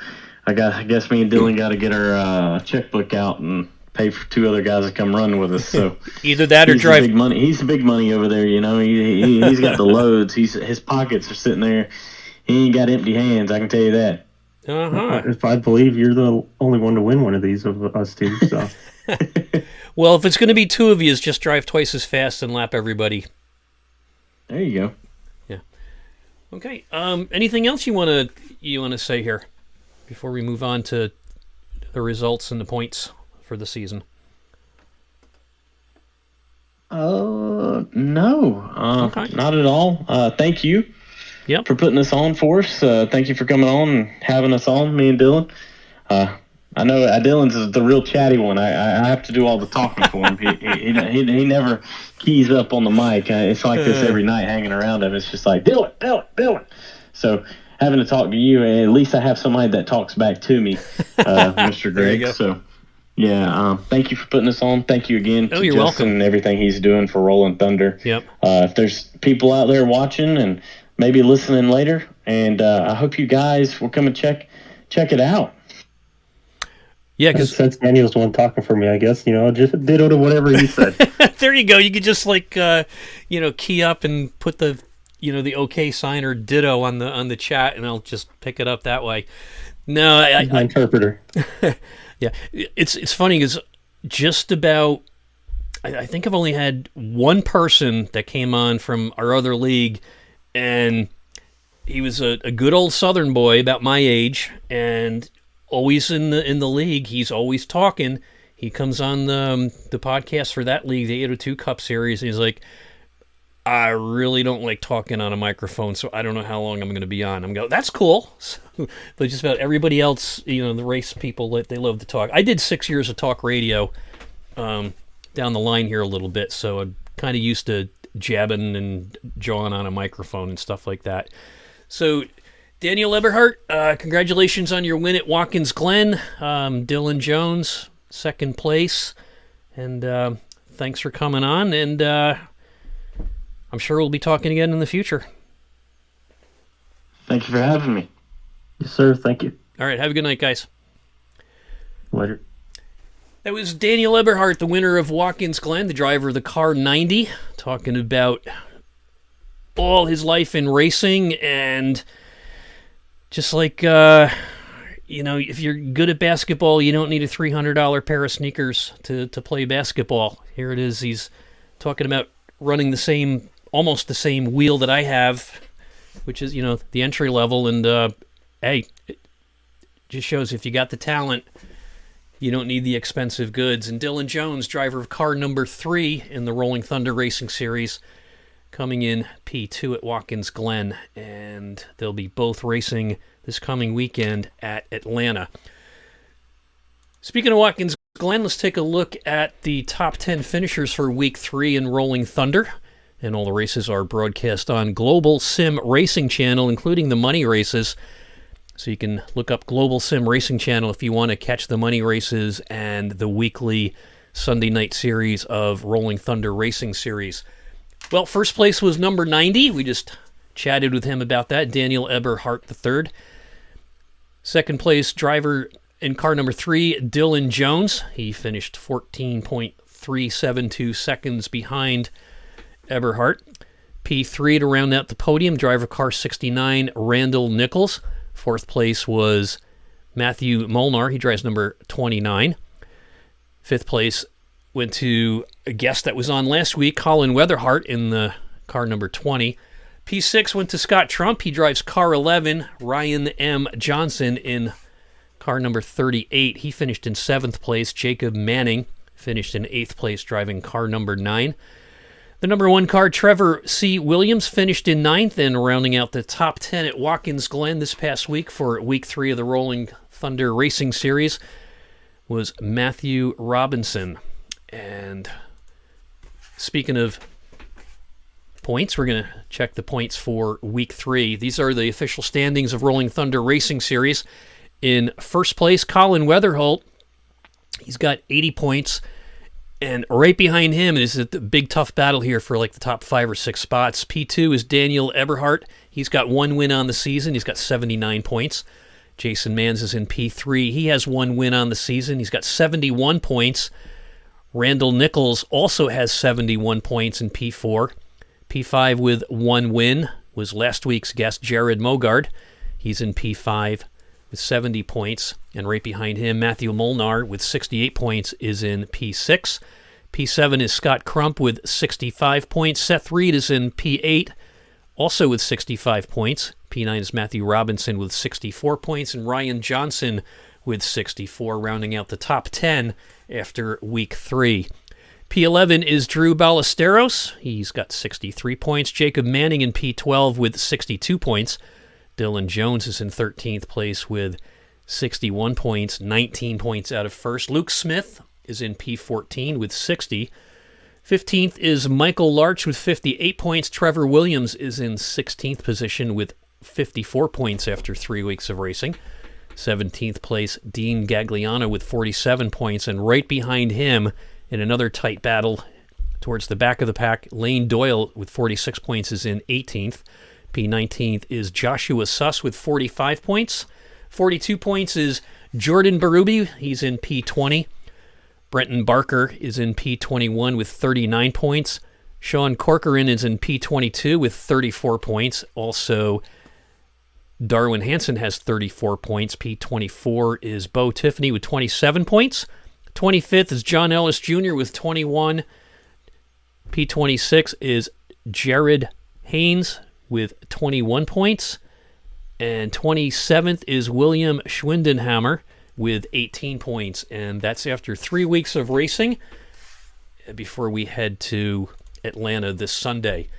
I guess me and Dylan got to get our checkbook out and pay for 2 other guys to come run with us. So either that or drive. Big money. He's the big money over there. He's got the loads. His pockets are sitting there. He ain't got empty hands. I can tell you that. If I believe you're the only one to win one of these of us two. So. Well, if it's going to be 2 of you, just drive twice as fast and lap everybody. There you go. Yeah. Okay. Anything else you want to say here before we move on to the results and the points for the season? No. Okay. Not at all. Thank you. Yep. For putting this on for us. Thank you for coming on and having us on, me and Dylan. I know Dylan's is the real chatty one. I have to do all the talking for him. He never keys up on the mic. It's like this every night hanging around him. It's just like, Dylan. So having to talk to you, at least I have somebody that talks back to me, Mr. Greg. So yeah, thank you for putting us on. Thank you again to you're Justin welcome. And everything he's doing for Rolling Thunder. Yep. If there's people out there watching and maybe listening later, and I hope you guys will come and check it out. Yeah, because since Daniel's the one talking for me, I guess, just ditto to whatever he said. there you go. You could just key up and put the the OK sign or ditto on the chat, and I'll just pick it up that way. No, my interpreter. Yeah, it's funny because just about I think I've only had one person that came on from our other league, and he was a good old Southern boy about my age, and always in the league. He's always talking. He comes on the podcast for that league, the 802 Cup Series, and he's like, I really don't like talking on a microphone, so I don't know how long I'm going to be on. I'm going, that's cool. So, but just about everybody else, the race people, they love to talk. I did 6 years of talk radio down the line here a little bit, so I'm kind of used to jabbing and jawing on a microphone and stuff like that. So Daniel Eberhardt, congratulations on your win at Watkins Glen. Dylan Jones, second place. And thanks for coming on. And I'm sure we'll be talking again in the future. Thank you for having me. Yes, sir. Thank you. All right. Have a good night, guys. Later. That was Daniel Eberhardt, the winner of Watkins Glen, the driver of the Car 90, talking about all his life in racing. And just like, if you're good at basketball, you don't need a $300 pair of sneakers to play basketball. Here it is. He's talking about running almost the same wheel that I have, which is, the entry level. And, hey, it just shows if you got the talent, you don't need the expensive goods. And Dylan Jones, driver of car number 3 in the Rolling Thunder Racing Series, coming in P2 at Watkins Glen, and they'll be both racing this coming weekend at Atlanta. Speaking of Watkins Glen, let's take a look at the top 10 finishers for Week 3 in Rolling Thunder. And all the races are broadcast on Global Sim Racing Channel, including the money races. So you can look up Global Sim Racing Channel if you want to catch the money races and the weekly Sunday night series of Rolling Thunder Racing Series. Well, first place was number 90. We just chatted with him about that, Daniel Eberhardt III. Second place driver in car number 3, Dylan Jones. He finished 14.372 seconds behind Eberhardt. P3 to round out the podium, driver car 69, Randall Nichols. Fourth place was Matthew Molnar. He drives number 29. Fifth place went to a guest that was on last week, Colin Weatherhart, in the car number 20. P6 went to Scott Trump. He drives car 11. Ryan M. Johnson in car number 38. He finished in 7th place. Jacob Manning finished in 8th place, driving car number 9. The number 1 car, Trevor C. Williams, finished in 9th, and rounding out the top 10 at Watkins Glen this past week for week 3 of the Rolling Thunder Racing Series was Matthew Robinson. And speaking of points, we're going to check the points for week 3. These are the official standings of Rolling Thunder Racing Series. In first place, Colin Weatherholt. He's got 80 points. And right behind him is a big tough battle here for like the top 5 or 6 spots. P2 is Daniel Eberhardt. He's got 1 win on the season. He's got 79 points. Jason Mans is in P3. He has 1 win on the season. He's got 71 points. Randall Nichols also has 71 points in P4. P5 with 1 win was last week's guest, Jared Mogard. He's in P5 with 70 points. And right behind him, Matthew Molnar with 68 points is in P6. P7 is Scott Crump with 65 points. Seth Reed is in P8, also with 65 points. P9 is Matthew Robinson with 64 points. And Ryan Johnson with 64, rounding out the top 10 after week 3. P11 is Drew Ballesteros. He's got 63 points. Jacob Manning in P12 with 62 points. Dylan Jones is in 13th place with 61 points, 19 points out of first. Luke Smith is in P14 with 60. 15th is Michael Larch with 58 points. Trevor Williams is in 16th position with 54 points after 3 weeks of racing. 17th place, Dean Gagliano with 47 points. And right behind him, in another tight battle towards the back of the pack, Lane Doyle with 46 points is in 18th. P19th is Joshua Suss with 45 points. 42 points is Jordan Berube. He's in P20. Brenton Barker is in P21 with 39 points. Sean Corcoran is in P22 with 34 points. Also, Darwin Hanson has 34 points. P24 is Bo Tiffany with 27 points. 25th is John Ellis Jr. with 21. P26 is Jared Haynes with 21 points. And 27th is William Schwindenhammer with 18 points. And that's after 3 weeks of racing before we head to Atlanta this Sunday.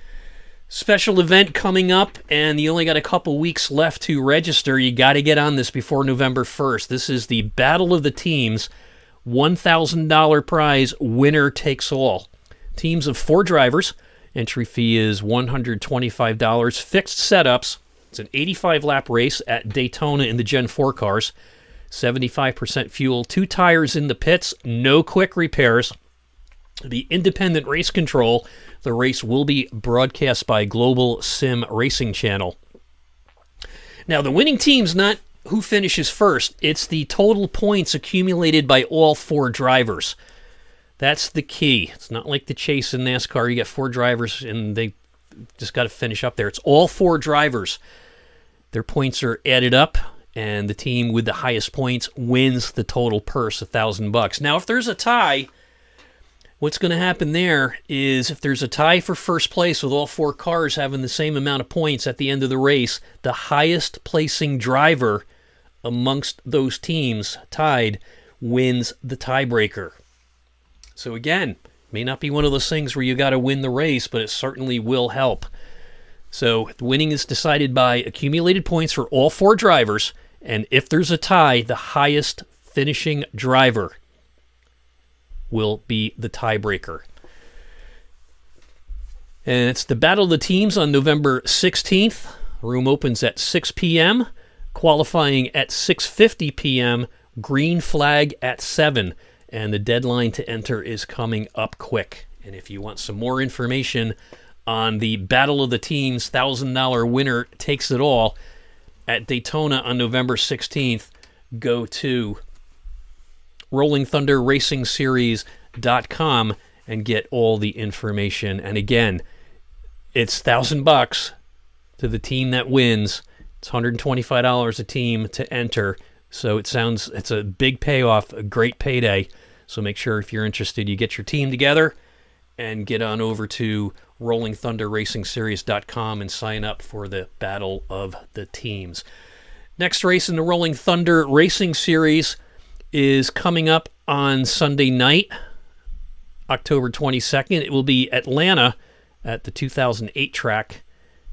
Special event coming up, and you only got a couple weeks left to register. You got to get on this before November 1st. This is the Battle of the Teams, $1,000 prize, winner takes all. Teams of 4 drivers. Entry fee is $125. Fixed setups. It's an 85-lap race at Daytona in the Gen 4 cars. 75% fuel, 2 tires in the pits, no quick repairs. The independent race control. The race will be broadcast by Global Sim Racing Channel. Now, the winning team's not who finishes first. It's the total points accumulated by all 4 drivers. That's the key. It's not like the chase in NASCAR. You got 4 drivers, and they just got to finish up there. It's all 4 drivers. Their points are added up, and the team with the highest points wins the total purse, $1,000. Now, if there's a tie, what's going to happen there is if there's a tie for first place with all 4 cars having the same amount of points at the end of the race, the highest placing driver amongst those teams tied wins the tiebreaker. So again, may not be one of those things where you got to win the race, but it certainly will help. So winning is decided by accumulated points for all 4 drivers, and if there's a tie, the highest finishing driver will be the tiebreaker. And it's the Battle of the Teams on November 16th. Room opens at 6 p.m., qualifying at 6:50 p.m., green flag at 7, and the deadline to enter is coming up quick. And if you want some more information on the Battle of the Teams, $1,000 winner takes it all at Daytona on November 16th, go to RollingThunderRacingSeries.com and get all the information. And again, it's $1,000 to the team that wins. It's $125 a team to enter. So it's a big payoff, a great payday. So make sure if you're interested, you get your team together and get on over to RollingThunderRacingSeries.com and sign up for the Battle of the Teams. Next race in the Rolling Thunder Racing Series is coming up on Sunday night, October 22nd. It will be Atlanta at the 2008 track,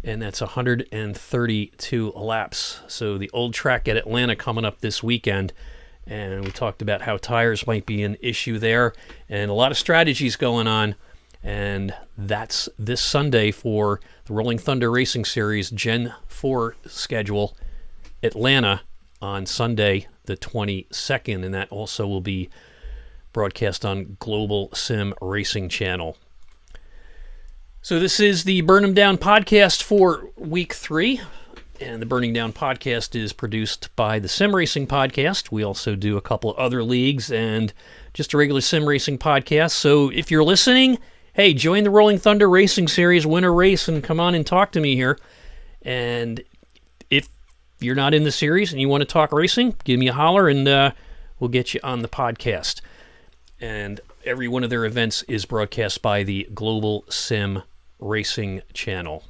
and that's 132 laps. So the old track at Atlanta coming up this weekend, and we talked about how tires might be an issue there, and a lot of strategies going on, and that's this Sunday for the Rolling Thunder Racing Series Gen 4 schedule, Atlanta on Sunday the 22nd, and that also will be broadcast on Global Sim Racing Channel. So this is the Burn 'Em Down podcast for week 3, and the Burning Down podcast is produced by the Sim Racing Podcast. We also do a couple of other leagues and just a regular sim racing podcast. So if you're listening, hey, join the Rolling Thunder Racing Series, win a race, and come on and talk to me here. And if you're not in the series and you want to talk racing, give me a holler and we'll get you on the podcast. And every one of their events is broadcast by the Global Sim Racing Channel.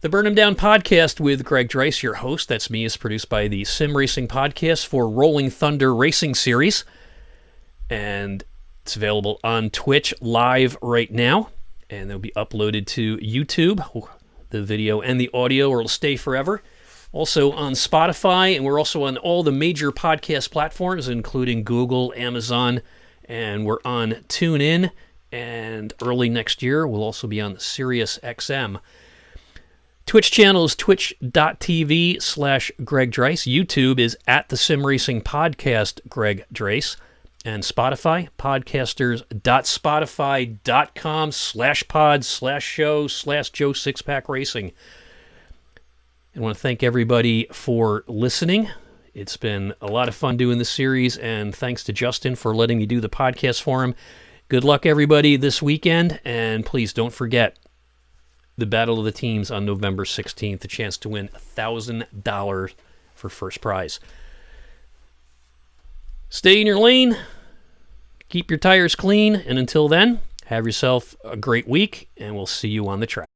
The Burn 'Em Down podcast with Greg Dreiss, your host, that's me, is produced by the Sim Racing Podcast for Rolling Thunder Racing Series. And it's available on Twitch live right now. And they'll be uploaded to YouTube, the video and the audio, or it'll stay forever. Also on Spotify, and we're also on all the major podcast platforms, including Google, Amazon, and we're on TuneIn. And early next year, we'll also be on SiriusXM. Twitch channel is twitch.tv/Greg Dreiss. YouTube is at the Sim Racing Podcast, Greg Dreiss. And Spotify, podcasters.spotify.com/pod/show/Joe Sixpack Racing. I want to thank everybody for listening. It's been a lot of fun doing this series, and thanks to Justin for letting me do the podcast for him. Good luck, everybody, this weekend, and please don't forget the Battle of the Teams on November 16th, a chance to win $1,000 for first prize. Stay in your lane, keep your tires clean, and until then, have yourself a great week, and we'll see you on the track.